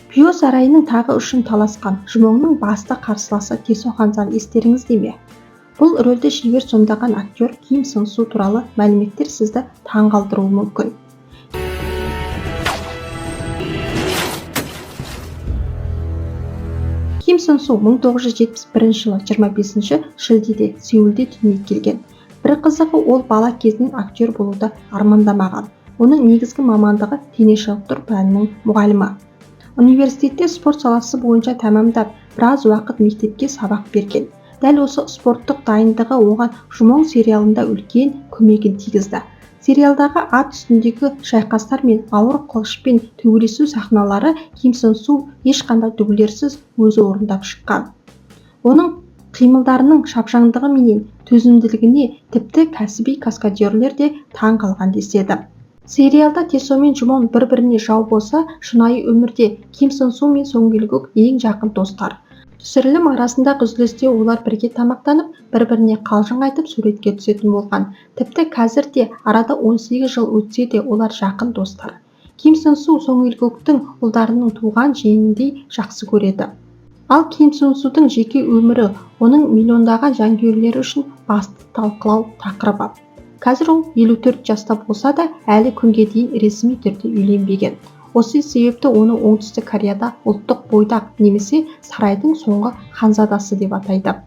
Пио сарайының тағы үшін таласқан Жұмоңның басты қарсыласы Тесо Ханзаны естеріңізде ме? Бұл рөлді шебер сомдаған актер Ким Сын Су туралы мәліметтер сізді таңғалдыруы мүмкін. Ким Сын Су 1971 жылы 25 шілдеде Сеулде дүниеге келген. Бір қызығы, ол бала кезінен актер болуды армандамаған. Оның негізгі мамандығы дене шынықтыру пәнінің мұғалімі. Университетте спорт саласы бойынша тәмамдап, біраз уақыт мектепке сабақ берген. Дәл осы спорттық дайындығы оған Жұмоң сериалында үлкен көмегін тигізді. Сериалдағы ат үстіндегі шайқастар мен ауыр қылышпен төбелесу сахналары Ким Сын Су ешқандай дублерсіз өзі орындап шыққан. Оның қимылдарының шапшаңдығы менен төзімділігіне тіпті кәсіби каскадерлер де таң қалған деседі. Сериалда Тесо мен Жұмоң бір-біріне жау болса, шынайы өмірде Ким Сын Су мен Сон Гил Гук ең жақын достар. Түсірілім арасындағы үзілісте олар бірге тамақтанып, бір-біріне қалжың айтып суретке түсетін болған. Тіпті қазір де арада 18 жыл өтсе де олар жақын достар. Ким Сын Су Сон Гил Гуктың ұлдарының туған жиеніндей жақсы көреді. Ал Ким Сын Судың жеке өмірі оның миллиондаған жанкүйерлері үшін басты талқылау тақырыбы. Қазір ол 54 жаста болса да, әлі күнге дейін ресми түрде үйленбеген. Осы себепті оны оңтүстік Кореяда ұлттық бойдақ немесе сарайдың соңғы ханзадасы деп атайды.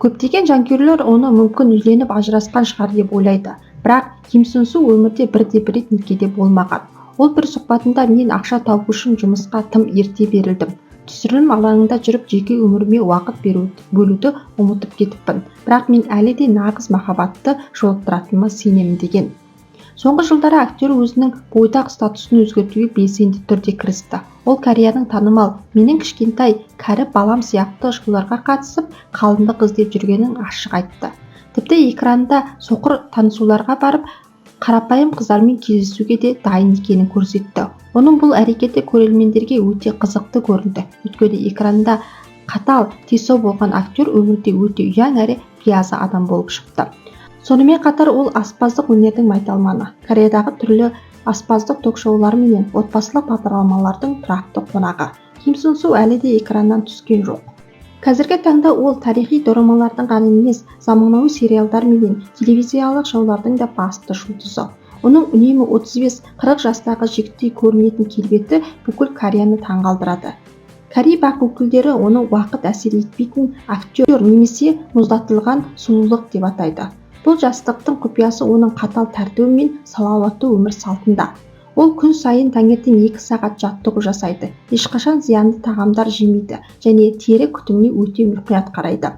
Көптеген жанкүйерлер оны мүмкін үйленіп ажырасқан шығар деп ойлайды. Бірақ Ким Сын Су өмірде бірде-бір рет некеде болмаған. Ол бір сұхбатында мен ақша тауып үшін жұмысқа тым ерте берілдім. Түсірілім алаңында жүріп жеке өміріме уақыт бөлуді ұмытып кетіппін. Бірақ мен әлі де нағыз махаббатты жолықтыратыныма сенемін деген. Соңғы жылдары актер өзінің бойдақ статусын өзгертуге белсенді түрде кірісті. Ол Кореяның танымал менің кішкентай кәрі балам сияқты шоуларға қатысып, қалыңдық іздеп жүргенін ашық айтты. Тіпті экранда соқыр танысуларға барып, қарапайым қыздармен кездесуге де дайын екенін көрсетті. Оның бұл әрекеті көрермендерге өте қызықты көрінді. Өйткені экранда қатал Тесо болған актер өмірде өте ұяң әрі биязы адам болып шықты. Сонымен қатар ол аспаздық өнердің майталманы. Кореядағы түрлі аспаздық ток-шоулар менен отбасылық бағдарламалардың тұрақты қонағы. Ким Сын Су әлі де экраннан түскен жоқ. Қазіргі таңда ол тарихи дорамалардың ғана емес, заманауи сериалдар менен телевизиялық шоулардың да басты жұлдызы. Оның үнемі 35-40 жастағы жігіттей көрінетін келбеті бүкіл Кореяны таңғалдырады. Корей бақ өкілдері оны уақыт әсер етпейтін актер немесе мұздатылған сұлулық деп атайды. Бұл жастықтың құпиясы оның қатал тәртібі мен салауатты өмір салтында. Ол күн сайын таңертең 2 сағат жаттығу жасайды, ешқашан зиянды тағамдар жемейді және тері күтіміне өте мұқият қарайды.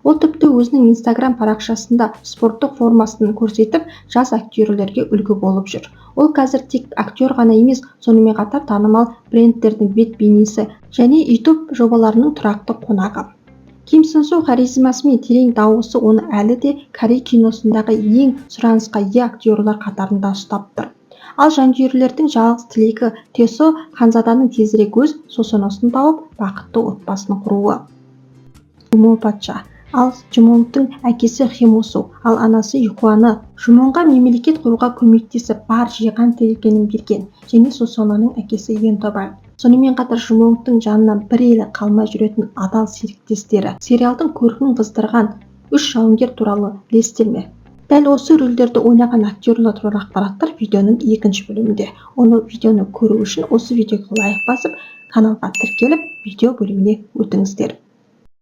Ол тіпті өзінің Instagram парақшасында спорттық формасын көрсетіп, жас актерлерге үлгі болып жүр. Ол қазір тек актер ғана емес, сонымен қатар танымал брендтердің бет бейнесі және YouTube жобаларының тұрақты қонағы. Ким Сын Су харизмасы мен терең дауысы оны әлі де Корей киносындағы ең сұранысқа ие актерлар қатарында ұстап тұр. Ал жанкүйерлердің жалғыз тілегі Тесо Ханзаданың тезірек өз сосыносын тауып, бақытты отбасын құруы. Жұмоң патша. Ал Жұмоңдың әкесі Хемосу, ал анасы Юхуаны Жұмоңға мемлекет құруға көмектесіп бар жиған тергенін берген және Сосононың әкесі Йонтобай. Сонымен қатар Жұмоңдың жанынан бір елі қалмай жүретін адал серіктестері. Сериалдың көркін қыздырған 3 жауынгер туралы білесіздер ме? Дәл осы рөлдерді ойнаған актерлар туралы ақпараттар видеоның 2 бөлімінде. Оны видеоны көру үшін осы видеоға лайк басып, каналға тіркеліп, видео бөліміне өтіңіздер.